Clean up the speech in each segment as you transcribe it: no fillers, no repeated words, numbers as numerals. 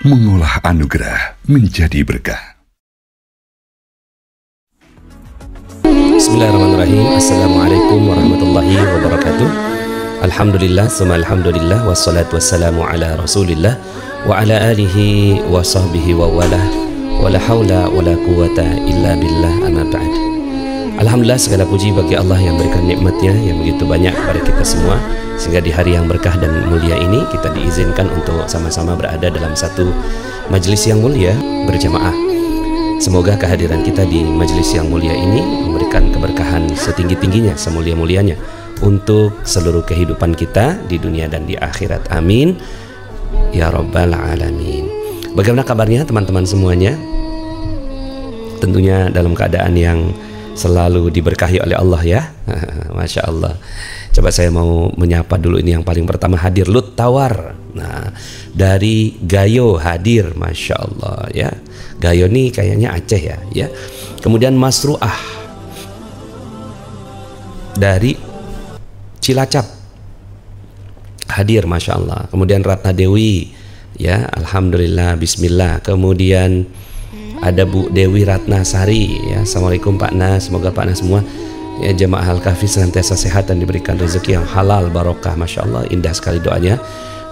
mengolah anugerah menjadi berkah. Bismillahirrahmanirrahim. Assalamualaikum warahmatullahi wabarakatuh. Alhamdulillah, summa alhamdulillah, wassalatu wassalamu ala rasulillah wa ala alihi wa sahbihi wa wala wa la hawla wa la quwata illa billah, amma ba'd. Alhamdulillah, segala puji bagi Allah yang berikan nikmatnya yang begitu banyak kepada kita semua, sehingga di hari yang berkah dan mulia ini kita diizinkan untuk sama-sama berada dalam satu majelis yang mulia berjamaah. Semoga kehadiran kita di majelis yang mulia ini memberikan keberkahan setinggi-tingginya, semulia-mulianya untuk seluruh kehidupan kita di dunia dan di akhirat. Amin ya rabbal alamin. Bagaimana kabarnya teman-teman semuanya? Tentunya dalam keadaan yang selalu diberkahi oleh Allah ya. Masya Allah. Coba saya mau menyapa dulu ini yang paling pertama hadir, Lut Tawar. Nah, dari Gayo hadir, Masya Allah ya. Gayo nih kayaknya Aceh ya. Kemudian Mas Ruah dari Cilacap hadir, Masya Allah. Kemudian Ratna Dewi ya, Alhamdulillah, Bismillah. Kemudian ada Bu Dewi Ratna Sari ya. Assalamualaikum Pak Nas, semoga Pak Nas semua ya, jemaah Al-Kahfi senantiasa sehat dan diberikan rezeki yang halal barokah. Masya Allah, indah sekali doanya,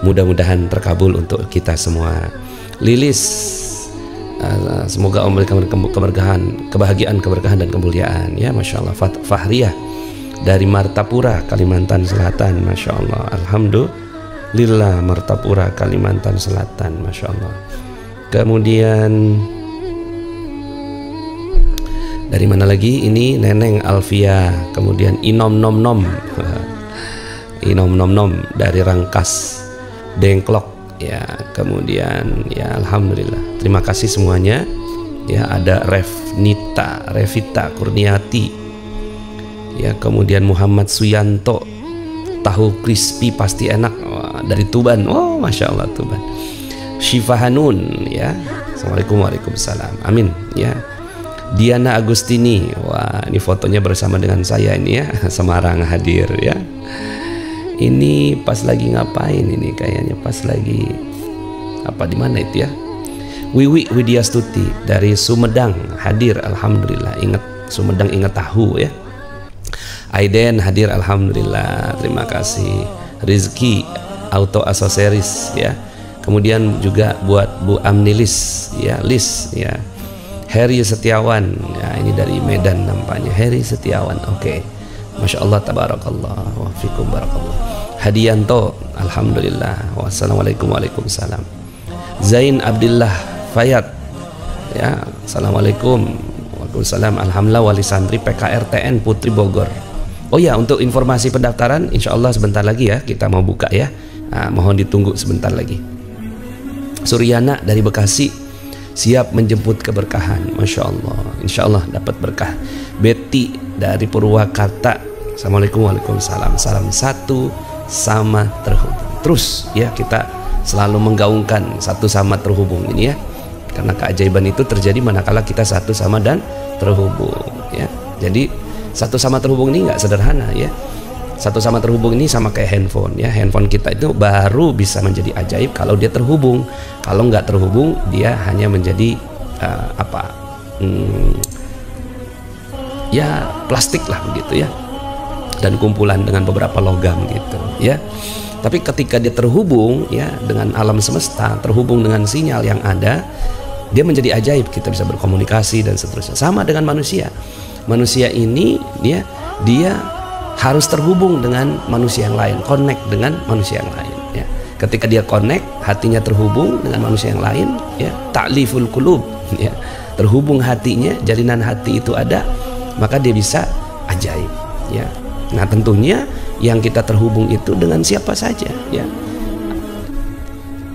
mudah-mudahan terkabul untuk kita semua. Lilis, semoga Allah memberikan kebahagiaan, keberkahan dan kemuliaan ya. Masya Allah. Fahriyah dari Martapura, Kalimantan Selatan, Masya Allah. Alhamdulillah, Martapura, Kalimantan Selatan, Masya Allah. Kemudian dari mana lagi ini? Neneng Alfia, kemudian Inom Nom Nom Inom Nom Nom dari Rangkas Dengklok ya. Kemudian ya, Alhamdulillah, terima kasih semuanya ya. Ada Revita Kurniati ya. Kemudian Muhammad Suyanto, tahu crispy pasti enak. Wah, dari Tuban. Oh, Masya Allah, Tuban. Syifa Hanun ya. Assalamualaikum, waalaikumsalam, amin ya. Diana Agustini, wah ini fotonya bersama dengan saya ini ya. Semarang hadir ya. Ini pas lagi ngapain ini? Kayaknya pas lagi apa, di mana itu ya? Wiwi Widya Stuti dari Sumedang hadir, Alhamdulillah. Ingat Sumedang, ingat tahu ya. Aiden hadir, Alhamdulillah, terima kasih. Rizky Auto Aksesoris ya. Kemudian juga buat Bu Amnilis ya, Lis ya. Heri Setiawan ya, ini dari Medan nampaknya. Heri Setiawan, oke. Masya Allah, tabarakallah, wa fikum barakallah. Hadianto, Alhamdulillah. Wassalamualaikum, waalaikumsalam. Zain Abdillah Fayat ya, Assalamualaikum, waalaikumsalam. Alhamdulillah, wali santri PKRTN Putri Bogor. Oh ya, untuk informasi pendaftaran insya Allah sebentar lagi ya kita mau buka ya. Nah, mohon ditunggu sebentar lagi. Suryana dari Bekasi siap menjemput keberkahan, Masya Allah, insya Allah dapat berkah. Betty dari Purwakarta, Assalamualaikum, waalaikumsalam. Salam satu sama terhubung. Terus ya, kita selalu menggaungkan satu sama terhubung ini ya, karena keajaiban itu terjadi manakala kita satu sama dan terhubung ya. Jadi satu sama terhubung ini nggak sederhana ya. Satu sama terhubung ini sama kayak handphone ya. Handphone kita itu baru bisa menjadi ajaib kalau dia terhubung. Kalau nggak terhubung, dia hanya menjadi ya plastik lah begitu ya, dan kumpulan dengan beberapa logam gitu ya. Tapi ketika dia terhubung ya dengan alam semesta, terhubung dengan sinyal yang ada, dia menjadi ajaib. Kita bisa berkomunikasi dan seterusnya. Sama dengan manusia. Manusia ini dia harus terhubung dengan manusia yang lain, connect dengan manusia yang lain ya. Ketika dia connect, hatinya terhubung dengan manusia yang lain ya, ta'liful qulub ya, terhubung hatinya, jalinan hati itu ada, maka dia bisa ajaib ya. Nah, tentunya yang kita terhubung itu dengan siapa saja ya,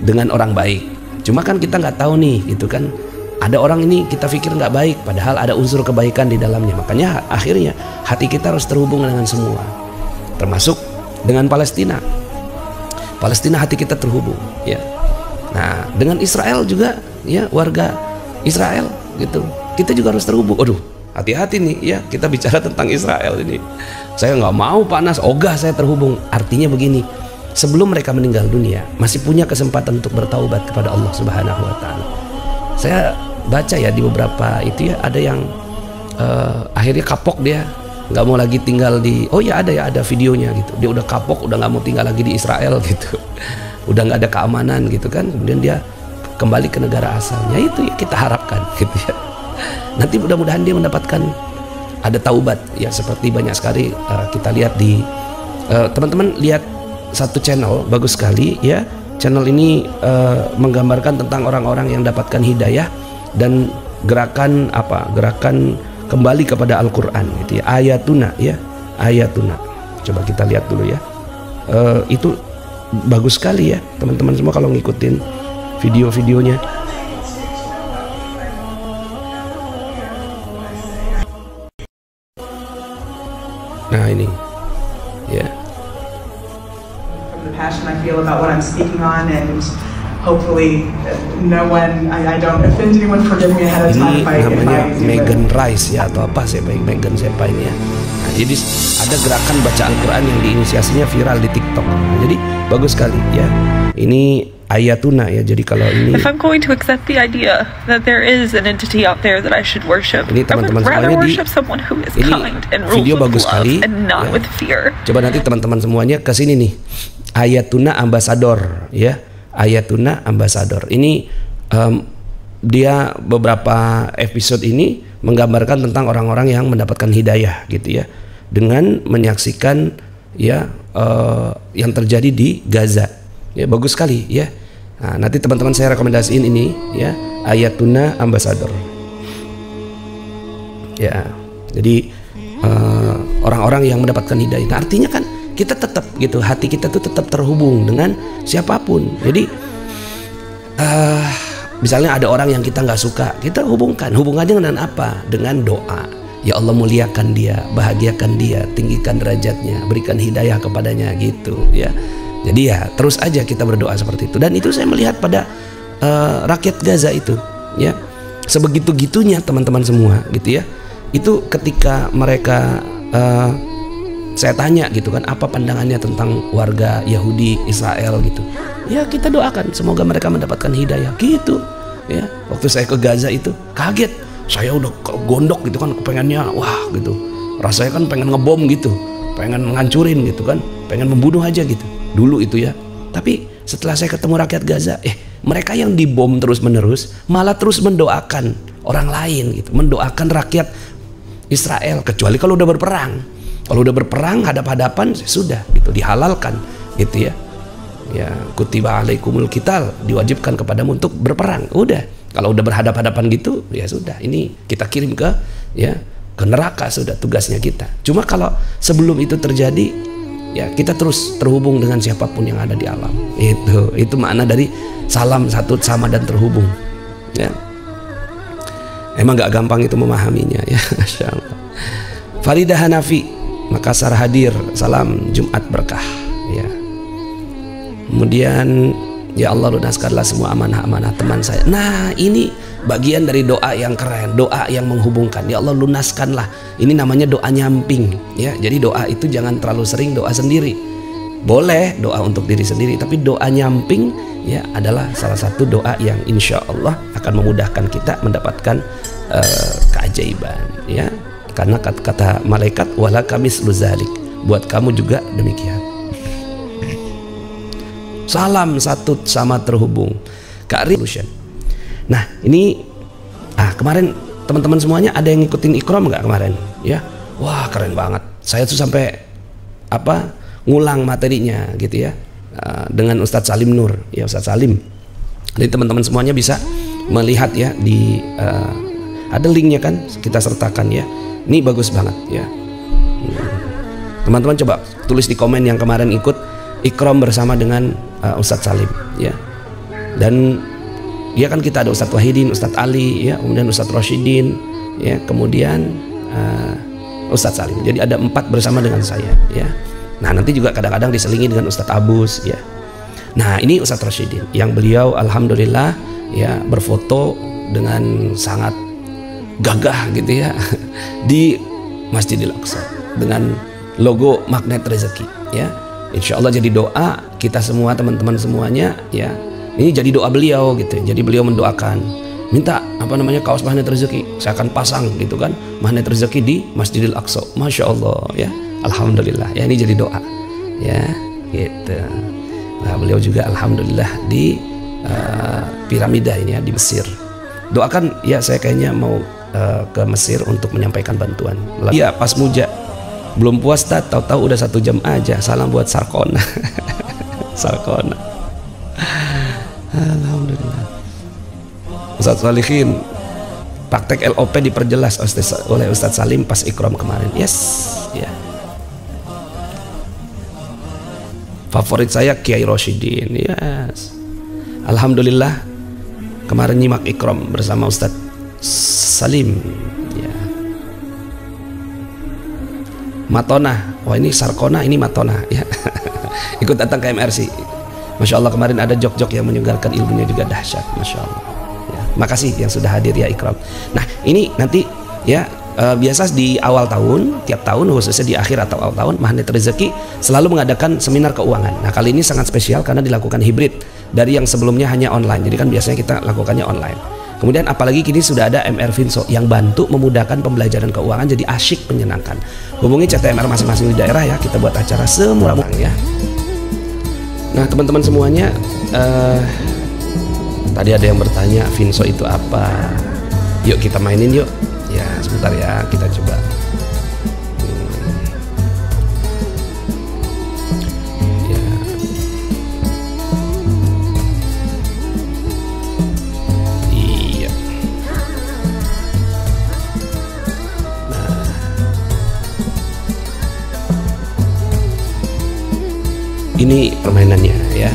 dengan orang baik. Cuma kan kita nggak tahu nih gitu kan, ada orang ini kita pikir nggak baik, padahal ada unsur kebaikan di dalamnya. Makanya akhirnya hati kita harus terhubung dengan semua, termasuk dengan Palestina. Palestina hati kita terhubung ya. Nah, dengan Israel juga ya, warga Israel gitu, kita juga harus terhubung. Aduh, hati-hati nih ya, kita bicara tentang Israel ini. Saya nggak mau panas, ogah saya terhubung. Artinya begini, sebelum mereka meninggal dunia masih punya kesempatan untuk bertaubat kepada Allah Subhanahu wa taala. Saya baca ya di beberapa itu ya, ada yang akhirnya kapok, dia nggak mau lagi tinggal di, oh ya ada videonya gitu, dia udah kapok, udah nggak mau tinggal lagi di Israel gitu, udah nggak ada keamanan gitu kan, kemudian dia kembali ke negara asalnya. Itu ya kita harapkan gitu ya, nanti mudah-mudahan dia mendapatkan ada taubat ya, seperti banyak sekali kita lihat di teman-teman lihat satu channel bagus sekali ya, channel ini menggambarkan tentang orang-orang yang dapatkan hidayah dan gerakan kembali kepada Al-Quran gitu ya, Ayatuna ya, Ayatuna. Coba kita lihat dulu ya, itu bagus sekali ya teman-teman semua kalau ngikutin video-videonya. Nah ini ya, the passion I feel about what I'm speaking on, and hopefully no one, I don't offend anyone, forgive me ahead of time ini namanya Megan Rice ya, atau apa siapa yang Megan siapa ini ya. Nah, jadi ada gerakan baca Al-Quran yang diinisiasinya viral di TikTok. Nah, jadi bagus sekali ya. Ini Ayatuna ya. Jadi kalau ini, if I'm going to accept the idea that there is an entity out there that I should worship, ini teman-teman I would rather semuanya worship someone who is ini kind and rules video with bagus love sekali and not ya. with fear. Coba nanti teman-teman semuanya ke sini nih, Ayatuna Ambassador ya, Ayatuna Ambassador. Ini dia beberapa episode ini menggambarkan tentang orang-orang yang mendapatkan hidayah gitu ya, dengan menyaksikan ya yang terjadi di Gaza ya, bagus sekali ya. Nah, nanti teman-teman saya rekomendasiin ini ya, Ayatuna Ambassador ya. Jadi orang-orang yang mendapatkan hidayah, nah, artinya kan kita tetap gitu, hati kita tuh tetap terhubung dengan siapapun. Jadi misalnya ada orang yang kita nggak suka, kita hubungannya dengan apa? Dengan doa. Ya Allah, muliakan dia, bahagiakan dia, tinggikan derajatnya, berikan hidayah kepadanya gitu ya. Jadi ya terus aja kita berdoa seperti itu. Dan itu saya melihat pada rakyat Gaza itu ya, sebegitu-gitunya teman-teman semua gitu ya. Itu ketika mereka saya tanya gitu kan, apa pandangannya tentang warga Yahudi Israel gitu ya, kita doakan semoga mereka mendapatkan hidayah gitu ya. Waktu saya ke Gaza itu kaget, saya udah gondok gitu kan, pengennya wah gitu, rasanya kan pengen ngebom gitu, pengen ngancurin gitu kan, pengen membunuh aja gitu dulu itu ya. Tapi setelah saya ketemu rakyat Gaza, mereka yang dibom terus menerus malah terus mendoakan orang lain gitu, mendoakan rakyat Israel, kecuali kalau udah berperang. Kalau udah berperang hadap-hadapan sudah gitu, dihalalkan gitu ya. Ya, kutiba alaikumul qital, diwajibkan kepadamu untuk berperang. Udah, kalau udah berhadap-hadapan gitu ya sudah, ini kita kirim ke ya ke neraka, sudah tugasnya kita. Cuma kalau sebelum itu terjadi ya kita terus terhubung dengan siapapun yang ada di alam. Itu makna dari salam satu sama dan terhubung. Ya. Emang gak gampang itu memahaminya ya. Masya Allah. Faridah Hanafi Makassar hadir, salam Jumat berkah ya. Kemudian ya Allah, lunaskanlah semua amanah-amanah teman saya. Nah, ini bagian dari doa yang keren, doa yang menghubungkan. Ya Allah, lunaskanlah. Ini namanya doa nyamping ya. Jadi doa itu jangan terlalu sering doa sendiri. Boleh doa untuk diri sendiri, tapi doa nyamping ya adalah salah satu doa yang insya Allah akan memudahkan kita mendapatkan keajaiban ya. Karena kata malaikat wala kamis luzalik, buat kamu juga demikian. Salam satu sama terhubung Kak Revolution. Nah ini kemarin teman-teman semuanya ada yang ngikutin ikram nggak kemarin ya? Wah keren banget. Saya tuh sampai ngulang materinya gitu ya, dengan Ustadz Salim Nur ya, Ustadz Salim. Jadi teman-teman semuanya bisa melihat ya di ada linknya kan, kita sertakan ya. Ini bagus banget ya. Teman-teman coba tulis di komen yang kemarin ikut ikram bersama dengan Ustadz Salim ya. Dan ya kan kita ada Ustadz Wahidin, Ustadz Ali ya, kemudian Ustadz Roshidin ya, kemudian Ustadz Salim. Jadi ada 4 bersama dengan saya ya. Nah nanti juga kadang-kadang diselingi dengan Ustadz Abus ya. Nah ini Ustadz Roshidin yang beliau alhamdulillah ya berfoto dengan sangat gagah gitu ya di Masjidil Aqsa dengan logo magnet rezeki ya. Insya Allah jadi doa kita semua, teman-teman semuanya ya. Ini jadi doa beliau gitu. Jadi beliau mendoakan, minta kaos magnet rezeki, saya akan pasang gitu kan, magnet rezeki di Masjidil Aqsa. Masya Allah ya, alhamdulillah ya, ini jadi doa ya gitu. Nah beliau juga alhamdulillah di piramida ini ya di Mesir. Doakan ya, saya kayaknya mau ke Mesir untuk menyampaikan bantuan. Iya pas muja belum puas tahu-tahu udah 1 jam aja. Salam buat Sarkona. Sarkona. Alhamdulillah. Ustadz Salihin, praktek LOP diperjelas oleh Ustadz Salim pas ikram kemarin. Yes ya. Favorit saya Kiai Rosyidin. Yes. Alhamdulillah kemarin nyimak ikram bersama Ustadz Salim ya. Matona, wah ini Sarkona, ini Matona ya. Ikut datang ke MRC. Masya Allah kemarin ada jok-jok yang menyegarkan, ilmunya juga dahsyat. Masya Allah ya. Makasih yang sudah hadir ya ikram. Nah ini nanti ya biasa di awal tahun, tiap tahun khususnya di akhir atau awal tahun, Magnet Rezeki selalu mengadakan seminar keuangan. Nah kali ini sangat spesial karena dilakukan hibrid dari yang sebelumnya hanya online. Jadi kan biasanya kita lakukannya online. Kemudian apalagi kini sudah ada MR Finso yang bantu memudahkan pembelajaran keuangan jadi asyik, menyenangkan. Hubungi CTMR masing-masing di daerah ya, kita buat acara semurah-murah ya. Nah teman-teman semuanya, tadi ada yang bertanya Finso itu apa? Yuk kita mainin yuk. Ya sebentar ya, kita coba. Ini permainannya ya.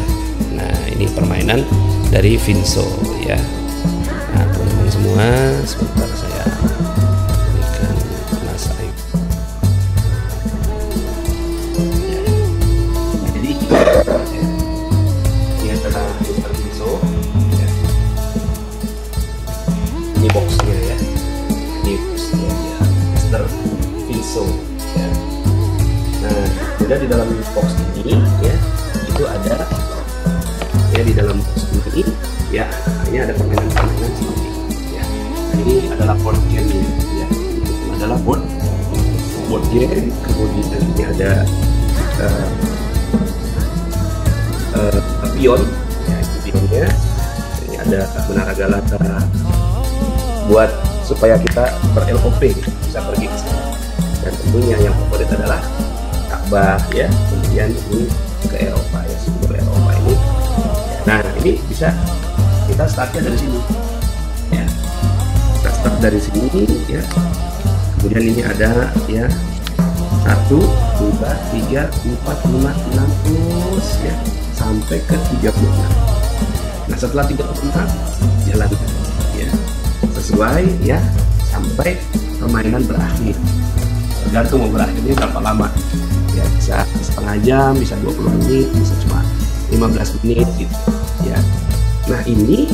Nah ini permainan dari Finso ya. Nah teman-teman semua, sebentar saya berikan Mas Aib ya. Nah, jadi ini adalah Mr. Finso ya. Ini boxnya ya, ini boxnya ya, Mr. Finso ya. Nah kemudian di dalam box ini ya, itu ada ya, di dalam box ini ya, ini ada permainan-permainan seperti ini ya. Nah, ini adalah board game ya, ini adalah board game. Kemudian ini ada pion ya, itu pionnya. Ini ada menara Galata buat supaya kita ber-LOP bisa pergi ke sana. Dan tentunya yang favorit adalah Ka'bah ya. Kemudian ini ke Eropa ya, simbol Eropa ini. Nah ini bisa kita startnya dari sini ya, kita start dari sini ya. Kemudian ini ada ya 1, 2, 3, 4, 5, 6 terus ya sampai ke 36. Nah setelah 36 jalankan ya sesuai ya sampai permainan berakhir. Tergantung mau berakhirnya berapa lama ya, bisa setengah jam, bisa 20 menit, bisa cuma 15 menit gitu ya. Nah ini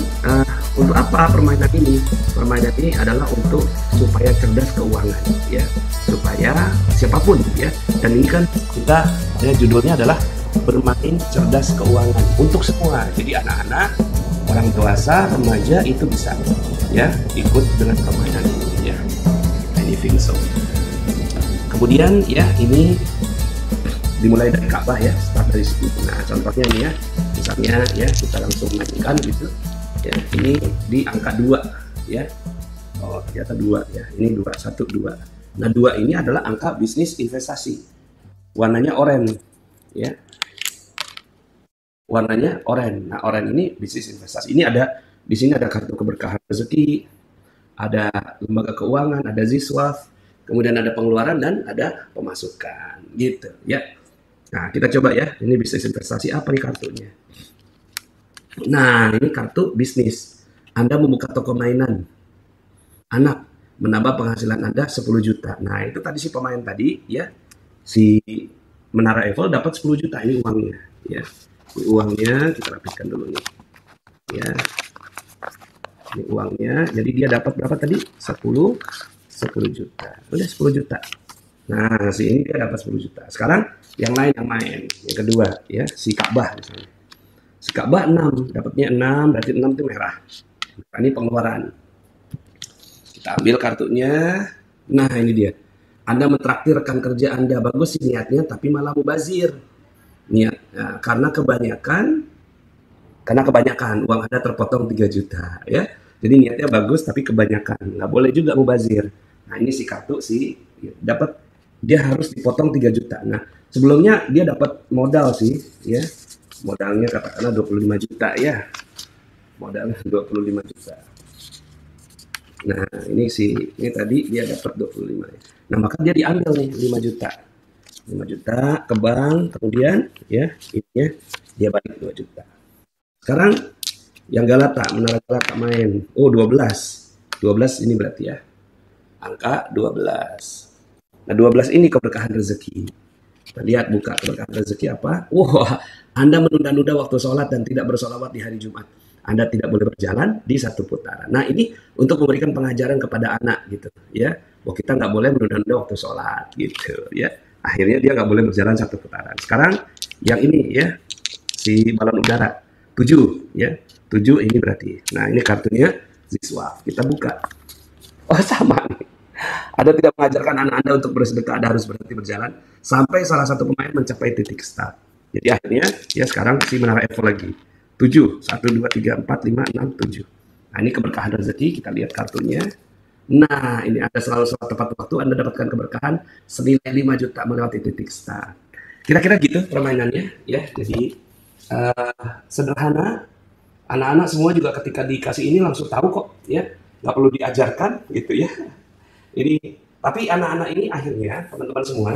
untuk apa permainan ini? Permainan ini adalah untuk supaya cerdas keuangan ya, supaya siapapun ya. Dan ini kan kita ya, judulnya adalah bermain cerdas keuangan untuk semua. Jadi anak-anak, orang dewasa, remaja itu bisa ya ikut dengan permainan ini ya. Ini Finso. Kemudian ya ini dimulai dari Ka'bah ya, start dari situ. Nah contohnya ini ya, misalnya ya kita langsung mainkan gitu ya. Ini di angka 2 ya. Oh ternyata 2 ya, ini 2, 1, 2. Nah 2 ini adalah angka bisnis investasi, warnanya oranye ya, warnanya oranye. Nah oranye ini bisnis investasi. Ini ada di sini ada kartu keberkahan rezeki, ada lembaga keuangan, ada Ziswaf, kemudian ada pengeluaran dan ada pemasukan gitu ya. Nah kita coba ya, ini bisnis investasi apa nih kartunya. Nah ini kartu bisnis, Anda membuka toko mainan anak, menambah penghasilan Anda 10 juta. Nah itu tadi si pemain tadi ya, si Menara Eiffel dapat 10 juta, ini uangnya ya. Ini uangnya kita rapikan dulu nih ya, ini uangnya. Jadi dia dapat berapa tadi? 10 juta, udah 10 juta. Nah si ini dia dapat 10 juta. Sekarang Yang lain yang main. Yang kedua ya, si Ka'bah misalnya. Si Ka'bah 6, dapatnya 6, berarti 6 itu merah. Nah, ini pengeluaran. Kita ambil kartunya. Nah, ini dia. Anda mentraktir rekan kerja Anda, bagus sih niatnya, tapi malah mubazir. Niat, nah, karena kebanyakan uang Anda terpotong 3 juta ya. Jadi niatnya bagus tapi kebanyakan. Nggak boleh juga mubazir. Nah, ini si kartu sih dapat, dia harus dipotong 3 juta. Nah, sebelumnya dia dapat modal sih ya. Modalnya katakanlah 25 juta ya. Modalnya 25 juta. Nah, ini tadi dia dapat 25 ya. Nah, maka dia diambil nih 5 juta. 5 juta ke bank, kemudian ya, ininya dia balik 2 juta. Sekarang yang Galata, menara Galata main. Oh, 12. 12 ini berarti ya. Angka 12. Nah, 12 ini keberkahan rezeki. Kita lihat buka keberkahan rezeki apa? Wah, Anda menunda-nunda waktu sholat dan tidak bersolawat di hari Jumat. Anda tidak boleh berjalan di 1 putaran. Nah, ini untuk memberikan pengajaran kepada anak gitu ya. Bahwa kita nggak boleh menunda-nunda waktu sholat gitu ya. Akhirnya dia nggak boleh berjalan 1 putaran. Sekarang yang ini ya, si balon udara 7 ya. 7 ini berarti. Nah, ini kartunya Ziswaf. Kita buka. Oh, sama nih. Anda tidak mengajarkan anak Anda untuk bersedekah, Anda harus berhenti berjalan sampai salah satu pemain mencapai titik start. Jadi akhirnya ya sekarang si menara Eiffel lagi. 7, 1, 2, 3, 4, 5, 6, 7. Nah, ini keberkahan rezeki, kita lihat kartunya. Nah, ini Anda selalu tepat waktu, Anda dapatkan keberkahan senilai 5 juta melewati titik start. Kira-kira gitu permainannya ya. Jadi sederhana, anak-anak semua juga ketika dikasih ini langsung tahu kok ya, nggak perlu diajarkan gitu ya. Ini tapi anak-anak ini akhirnya teman-teman semua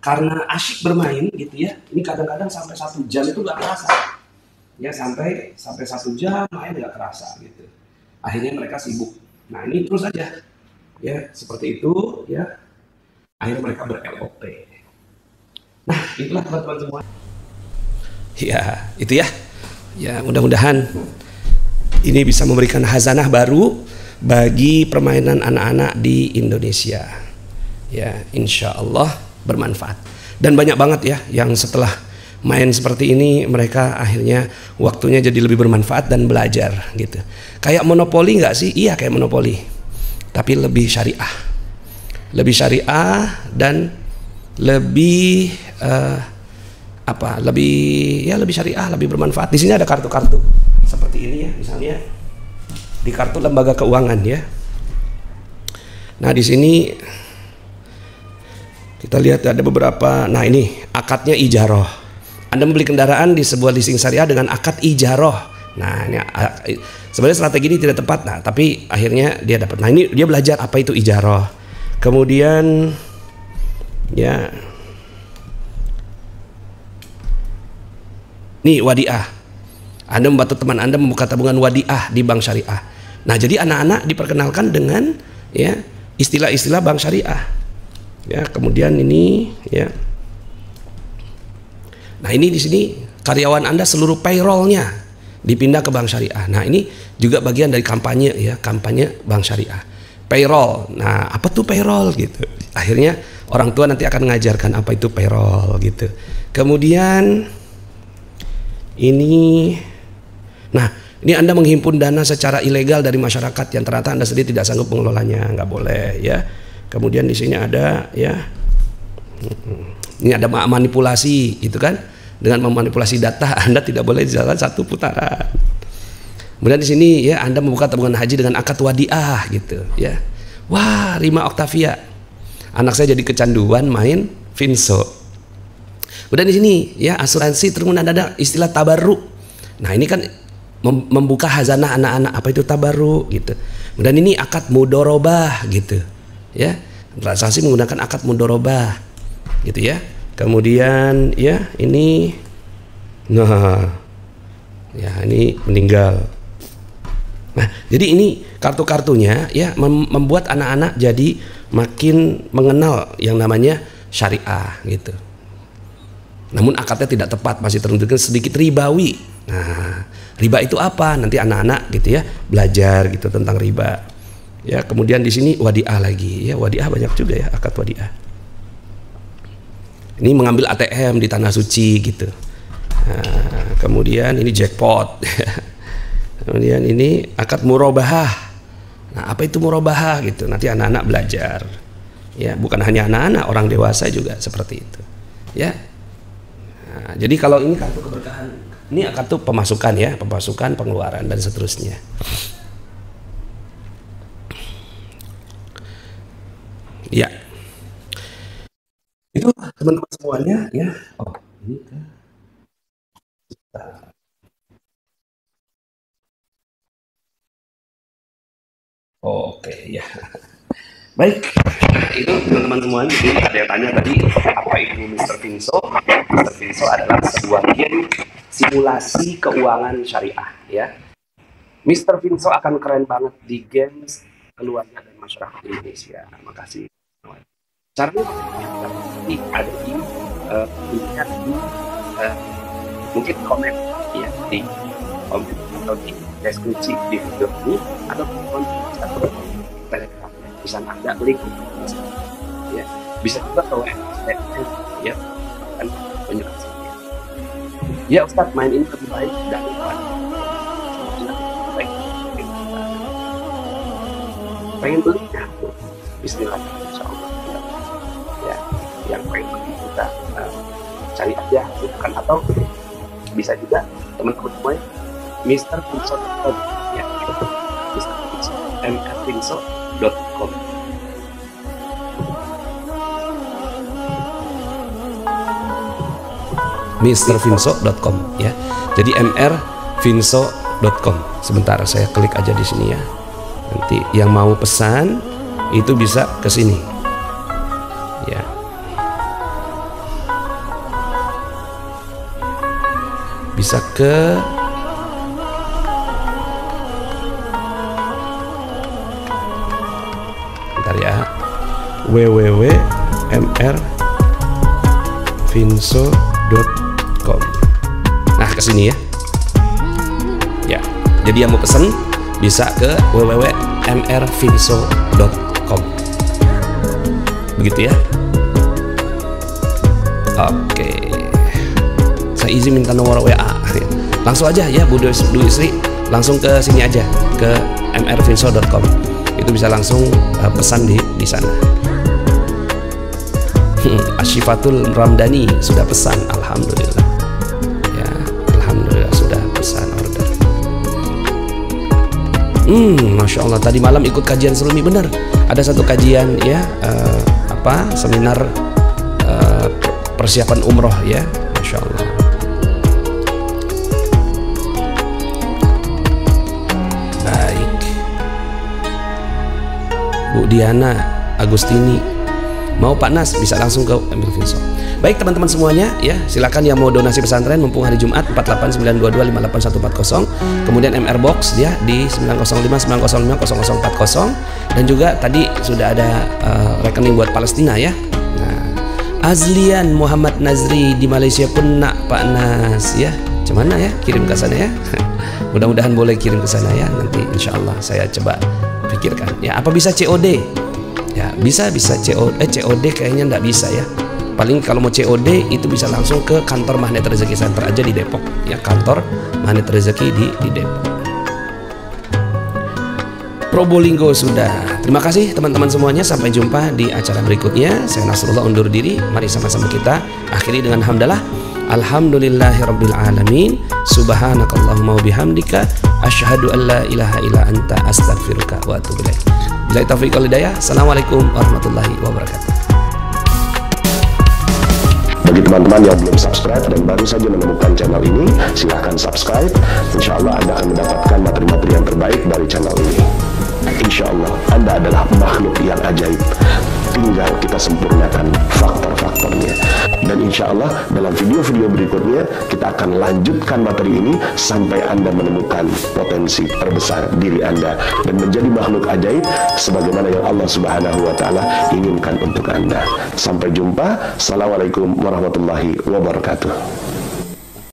karena asyik bermain gitu ya, ini kadang-kadang sampai 1 jam itu nggak kerasa ya, sampai 1 jam main nggak kerasa gitu. Akhirnya mereka sibuk. Nah, ini terus aja ya seperti itu ya, akhirnya mereka ber-LOP. Nah, itulah teman-teman semua. Ya, itu ya. Ya, mudah-mudahan ini bisa memberikan hazanah baru bagi permainan anak-anak di Indonesia. Ya, insya Allah bermanfaat. Dan banyak banget ya yang setelah main seperti ini mereka akhirnya waktunya jadi lebih bermanfaat dan belajar gitu. Kayak monopoli nggak sih? Iya, kayak monopoli. Tapi lebih syariah. Lebih syariah dan lebih lebih syariah, lebih bermanfaat. Di sini ada kartu-kartu seperti ini ya, misalnya di kartu lembaga keuangan ya. Nah, di sini kita lihat ada beberapa. Nah, ini akadnya ijaroh. Anda membeli kendaraan di sebuah leasing syariah dengan akad ijaroh. Nah, ini sebenarnya strategi ini tidak tepat. Nah, tapi akhirnya dia dapat. Nah, ini dia belajar apa itu ijaroh. Kemudian ya, nih wadiah. Anda membantu teman Anda membuka tabungan wadiah di bank syariah. Nah, jadi anak-anak diperkenalkan dengan ya istilah-istilah bank syariah. Ya, kemudian ini ya. Nah, ini di sini karyawan Anda seluruh payrollnya dipindah ke bank syariah. Nah, ini juga bagian dari kampanye ya, kampanye bank syariah. Payroll. Nah, apa tuh payroll gitu. Akhirnya orang tua nanti akan mengajarkan apa itu payroll gitu. Kemudian ini, nah ini Anda menghimpun dana secara ilegal dari masyarakat yang ternyata Anda sendiri tidak sanggup mengelolanya, nggak boleh ya. Kemudian di sini ada ya, ini ada manipulasi gitu kan, dengan memanipulasi data Anda tidak boleh jalan 1 putaran. Kemudian di sini ya Anda membuka tabungan haji dengan akad wadiah gitu ya. Wah, Rima Octavia, anak saya jadi kecanduan main Finso. Kemudian di sini ya asuransi, terus ada istilah tabarruk. Nah, ini kan membuka hazanah anak-anak, apa itu tabarruk gitu. Kemudian ini akad mudorobah gitu ya, transaksi menggunakan akad mudorobah gitu ya. Kemudian ya ini, nah ya ini meninggal. Nah, jadi ini kartu-kartunya ya membuat anak-anak jadi makin mengenal yang namanya syariah gitu. Namun akadnya tidak tepat, masih teruntukkan sedikit ribawi. Nah, riba itu apa? Nanti anak-anak gitu ya belajar gitu tentang riba. Ya, kemudian di sini wadiah lagi. Ya, wadiah banyak juga ya, akad wadiah. Ini mengambil ATM di Tanah Suci gitu. Nah, kemudian ini jackpot. Kemudian ini akad murabahah. Nah, apa itu murabahah gitu? Nanti anak-anak belajar. Ya, bukan hanya anak-anak, orang dewasa juga seperti itu. Ya. Nah, jadi kalau ini kartu keberkahan, ini kartu pemasukan ya, pemasukan, pengeluaran dan seterusnya. Ya. Itu teman-teman semuanya ya. Oh, ini kan. Oke ya. Baik, itu teman-teman semuanya. Jadi ada yang tanya tadi apa itu Mr. Finso? Mr. Finso adalah sebuah game simulasi keuangan syariah ya. Mr. Finso akan keren banget di games keluarga dan masyarakat Indonesia. Makasih. Caranya ada di lihat di mungkin komen ya di komen atau di deskripsi di video ini atau komen atau Telegram. Bisa Anda klik ya, bisa juga ke WhatsApp ya, kan penyelesaiannya. Ya Ustadz, main ini lebih baik dari baik. Pengen beli ya, Bismillah, insyaallah ya. Yang pengen beli kita cari aja, bukan, atau bisa juga teman-teman semua Mr. Finso ya, Mr. Finso, mrfinso.com. mrfinso.com ya. Jadi mrfinso.com. Sebentar saya klik aja di sini ya. Nanti yang mau pesan itu bisa ke sini. Ya. Bisa ke ya, www.mrfinso.com. Nah, ke sini ya. Ya. Jadi yang mau pesen bisa ke www.mrfinso.com. Begitu ya. Oke. Saya izin minta nomor WA. Langsung aja ya Bu Isri, langsung ke sini aja, ke mrfinso.com. Itu bisa langsung pesan di sana. Asyifatul Ramdhani sudah pesan, alhamdulillah. Ya, alhamdulillah sudah pesan order. Masya Allah, tadi malam ikut kajian Selmi, benar. Ada satu kajian ya, seminar persiapan umroh ya, Masya Allah. Bu Diana Agustini mau Pak Nas, bisa langsung ke Emil Finso. Baik teman-teman semuanya ya, silakan yang mau donasi pesantren mumpung hari Jumat 48922581140. Kemudian MR Box ya di 905905040 dan juga tadi sudah ada rekening buat Palestina ya. Nah, Azlian Muhammad Nazri di Malaysia pun nak Pak Nas ya. Cuman ya kirim ke sana ya. Mudah-mudahan boleh kirim ke sana ya. Nanti insya Allah saya coba pikirkan ya. Apa bisa COD ya? Bisa COD kayaknya nggak bisa ya. Paling kalau mau COD itu bisa langsung ke kantor Magnet Rezeki Center aja di Depok ya, kantor Magnet Rezeki di Depok. Probolinggo sudah. Terima kasih teman-teman semuanya, sampai jumpa di acara berikutnya. Saya Nasrullah undur diri. Mari sama-sama kita akhiri dengan hamdalah. Alhamdulillahirabbil alamin. Subhanakallahumma wa bihamdika asyhadu an la ilaha illa anta astaghfiruka wa atubu ilaik. Billahi taufiq wal hidayah. Assalamualaikum warahmatullahi wabarakatuh. Bagi teman-teman yang belum subscribe dan baru saja menemukan channel ini, silahkan subscribe. Insya Allah Anda akan mendapatkan materi-materi yang terbaik dari channel ini. Insya Allah Anda adalah makhluk yang ajaib. Tinggal kita sempurnakan faktor-faktornya. Dan insya Allah dalam video-video berikutnya kita akan lanjutkan materi ini sampai Anda menemukan potensi terbesar diri Anda dan menjadi makhluk ajaib sebagaimana yang Allah Subhanahu wa Ta'ala inginkan untuk Anda. Sampai jumpa. Assalamualaikum warahmatullahi wabarakatuh.